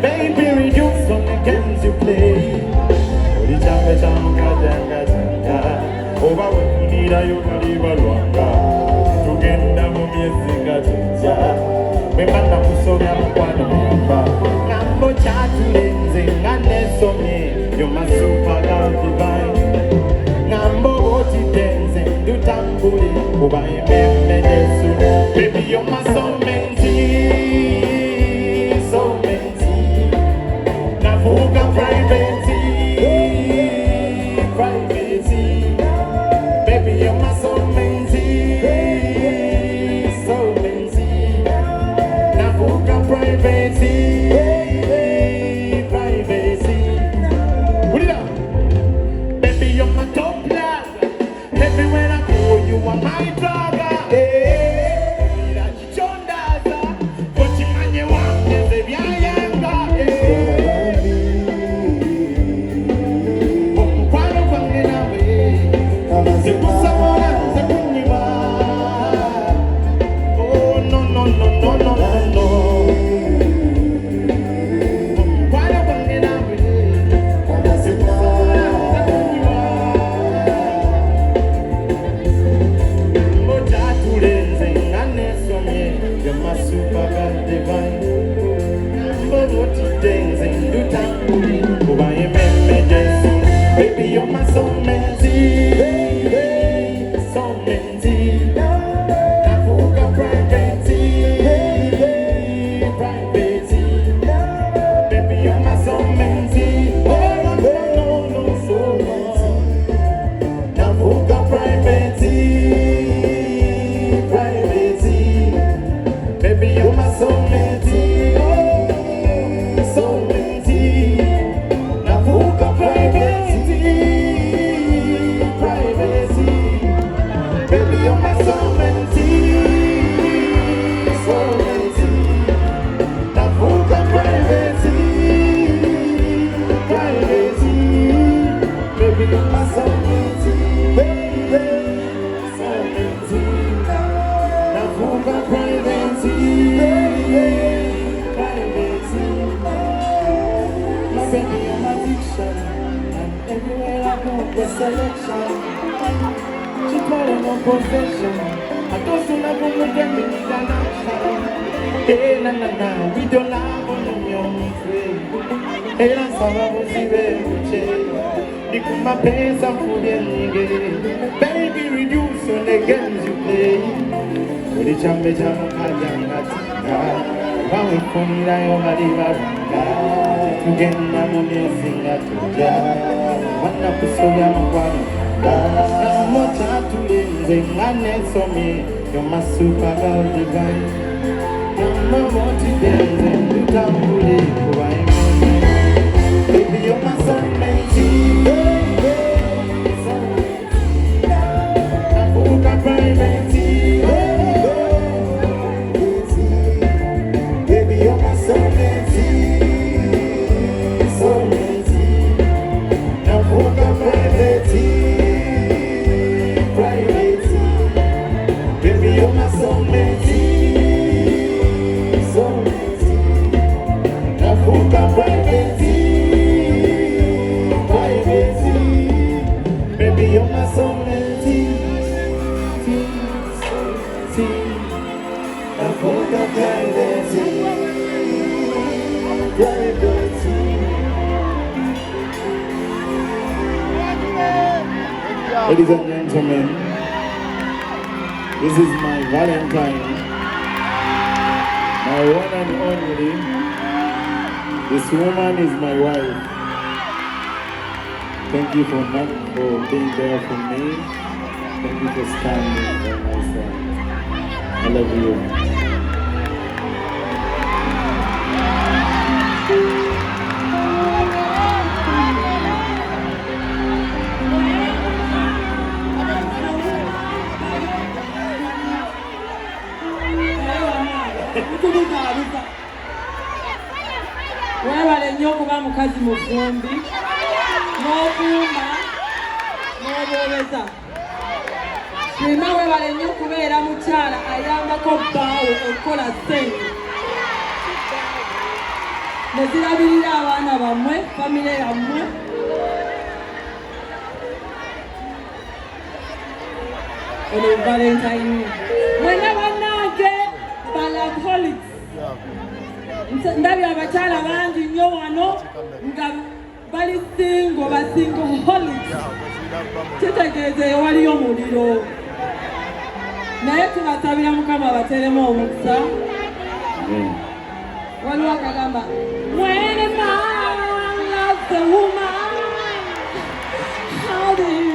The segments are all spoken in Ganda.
Baby, reduce on the games you play. Odi changa changa changa changa. Oba wakunira yokali balwanga. Tugenda mu myezi nga tujja. Mwemanda kusobya mukwano mwamba. Ngambo kyatulenze nga nesomye. You're my super girl divine. Ngambo otitenze ndutambule. Kuba ememme Yesu. Baby, you're my soulmate. Baby, reduce on the games you play. Odi chambe chamo kajanga tika. Wawe kunira yo mariva wanga. Tugenda mu myezi nga tujja. Wana kusobya mukwano. Namo kyatulenze nga nesomye. You're my super girl divine. Namo motivenze ndutambule kuba ememme. Baby, you're my soulmate. Ladies and gentlemen, this is my Valentine, my one and only. This woman is my wife. Thank you for being there for me. Thank you for standing by my side. I love you. Webale nnyo okuba mukazi mufumbi n'okuuma n'oboobeza. Sima webale nnyo okubeera mukyala ayambako bbaawo okukola ssente. nezirabirira abaana bammwe famire yammwe ono valentine mwena bannange balaholics ndabye abakyala bangi nnyo wano nga bali singo basingo holics kitegeeza ewaliyo muliro naye tubasabira mukama bateremu omukisa waliwo akagamba when a man loves a woman how do you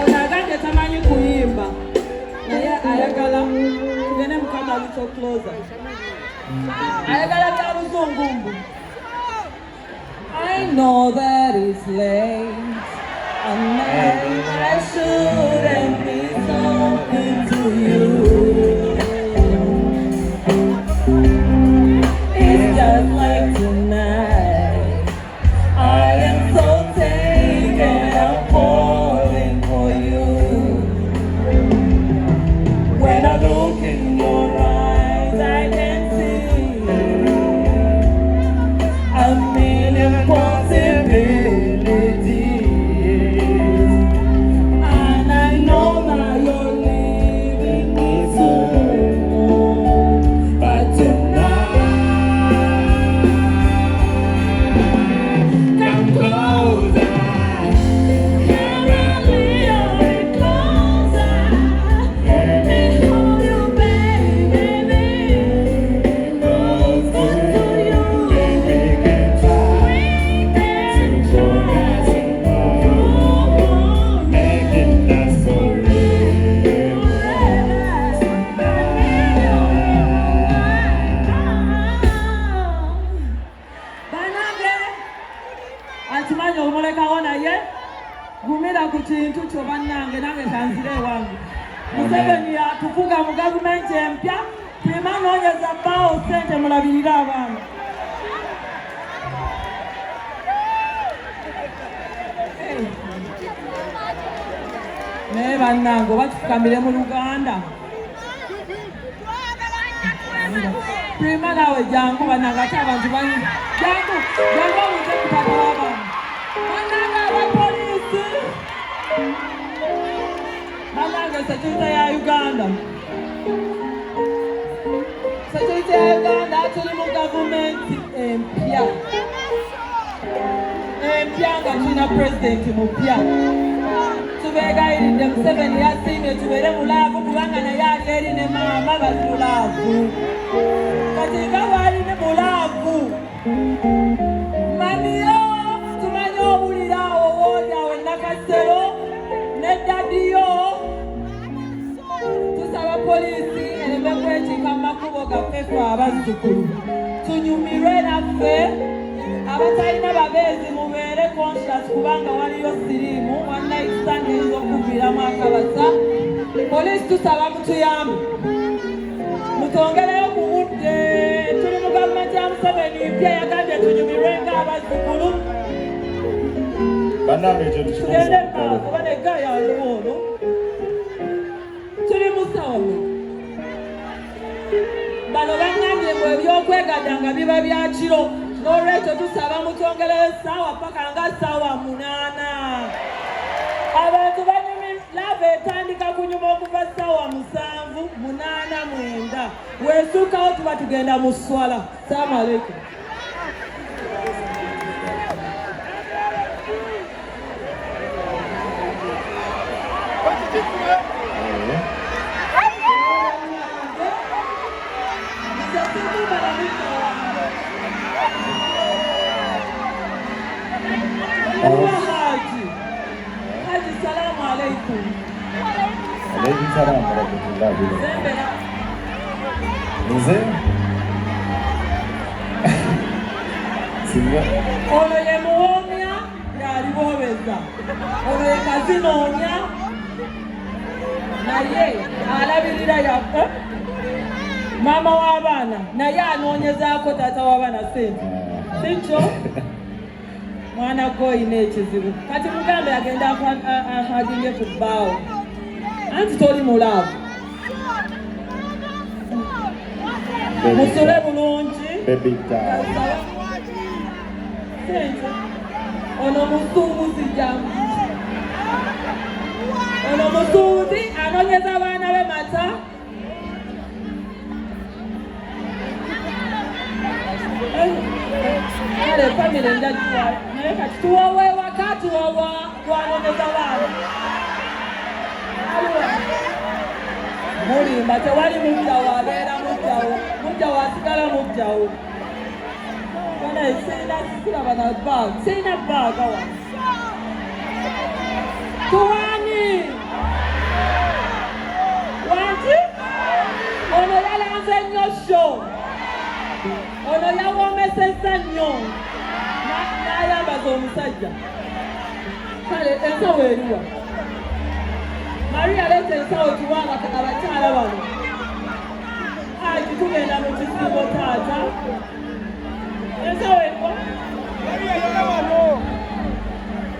onaganje tamanyi kuyimba naye ayagala tugende mukama little closer ayagala bya luzungumbu I know that it's late and maybe I shouldn't be talking to you. It's just like tonight I am so taken, I'm falling for you. When I look in your eyes I can see a million possibilities, and I know that you're leaving me soon, but tonight come closer, come a little bit closer, let me hold you baby, close to you. Atimanyi omulekawo naye gumira ku kintu kyo bannange nange kanzire ewange Museveni atufuga mu gavumenti empya prima noonyeza bbaawo ssente mulabirire abaana naye bannange oba tufukamire mu Luganda prima naawe jangu bannange ate abantu bangi jangu obuze kutata w'abaana bannange abapoliisi bannange security ya Uganda tuli mu gavumenti empya nga tulina pulezidenti mupya tubeegayiridde Museveni yasiimye tubeere mulaavu kubanga naye ali eri ne maama bali mulaavu kati nga bwali ne mulaavu mamiyo tumanyi owulira awo woolyawo Nakasero ne dadiyo tusaba poliisi ereme kwekiika mu makubo gaffe ffe abazzukulu tunyumirwe naffe abatalina babeezi mubeere conscious kubanga waliyo siriimu wannayisande eyinza okuviiramu akabasa poliisi tusaba mutuyambe mutongereyo ku budde tuli mu gavumenti ya Museveni mpya yagambye tunyumirwe ng'abazzukulu tugende maaso kuba negaya waliwo ono tuli musawo bano bangambye mbu ebyokwegadda nga biba bya kiro n'olwekyo tusaba mutongereyo essaawa paka nga ssaawa 8 abantu lava etandika kunyuma okuva ssaawa 7 8 9 weesuukawo tuba tugenda mu swala. Salaamu aleikum. Haji, salaamu aleikum. Alaikum salam wa rahmatullahi wa barakatuh. Mzee? Singa? Ono ye muwomya yalibobeza. Ono ye kazinonya naye alabirira yakko mama w'abaana naye anoonyezaako taata w'abaana sente. Sikyo? mwana gwo oyina ekizibu kati mugambe agenda ahaginge ku bbaawo anti toli mulaavu musule bulungi sente ono musuubuzi jamu ono musuubuzi anoonyeza abaana be mata kale famire ndagiwayo naye kati tuwowa ewaka tuwowa twanoonyeza baana mulimba tewali mujjawo abeera mujjawo asigala mujjawo kana sirina sikulaba na baaga sirina baaga wa tuwani wanti ono yalanze nnyo sho ono yawoomesezza nnyo n'ayambaza omusajja kale ensawo eriwa Maria leeta ensawo tuwanga abakyala bano aji tugenda mu kisibo taata ensawo eriwa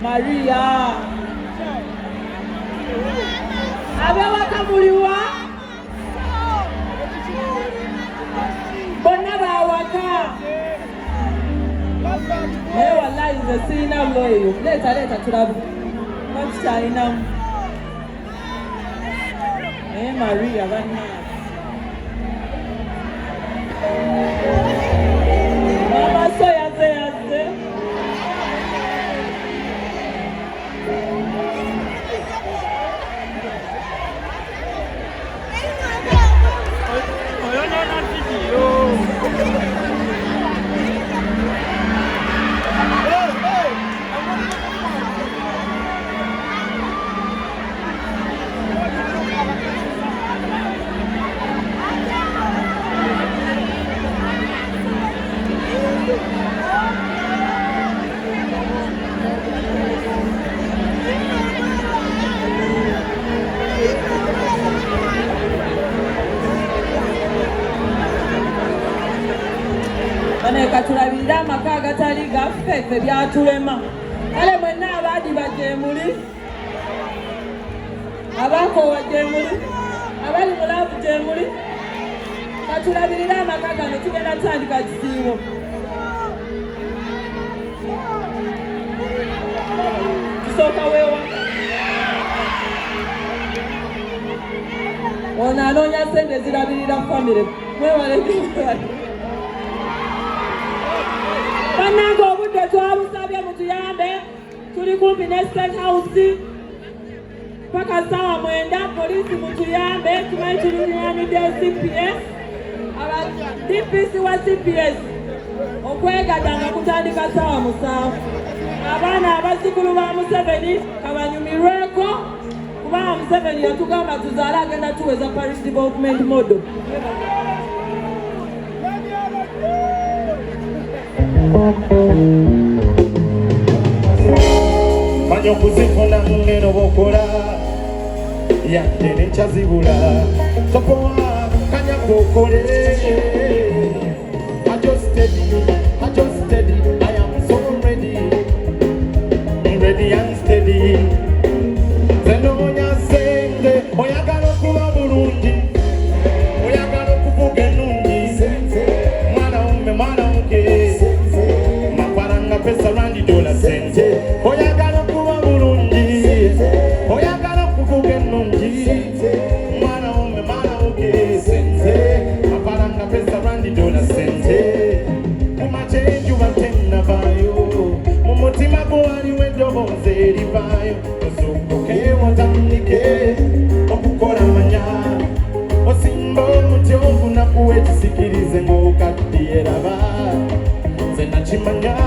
Maria abewaka muliwa bonna bawaka naye wallahi nze sirinamu eyo leeta tulabu bakikyalinamu naye Maria bannange mama so yazze katulabirire amaka agatali gaffe ffe byatulema kale mwenna abaadi bajeemuli abakoowa jeemuli abali mulaavu jeemuli katulabirire amaka gano tugenda tutandika kisiibo tusooka weewaka ono anoonya sente ezirabirira famire mwewale bannange obudde twabusabye mutuyambe tuli kumpi ne State House paka ssaawa 9 poliisi mutuyambe tumanyi tulinaanidde CPS aba DPC wa CPS okwegadanga kutandika ssaawa 7 abaana abazzukulu ba Museveni kabanyumirweko kubanga Museveni yatugamba tuzaale agenda tuweza parish development model Manyo kuzifuna ngeno bokola yadde nekyazibula topowa kanya kokole I just steady I am so ready and steady zenoonya sente oyagala okuba bulungi oyagala okuvuga ennungi mwana muke mafaranga pesa randi dola sente oyagala okuba bulungi oyagala okuvuga ennungi mwana muke sente mafaranga pesa randi dola sente kumaca enjuba tennavaayo mu mutima gwo waliwo eddoboozi erivaayo ozuukuke watandike okukola manya osimba omuti ogunakuwa ekisikirize ng'okaddiye raba nze nakimanya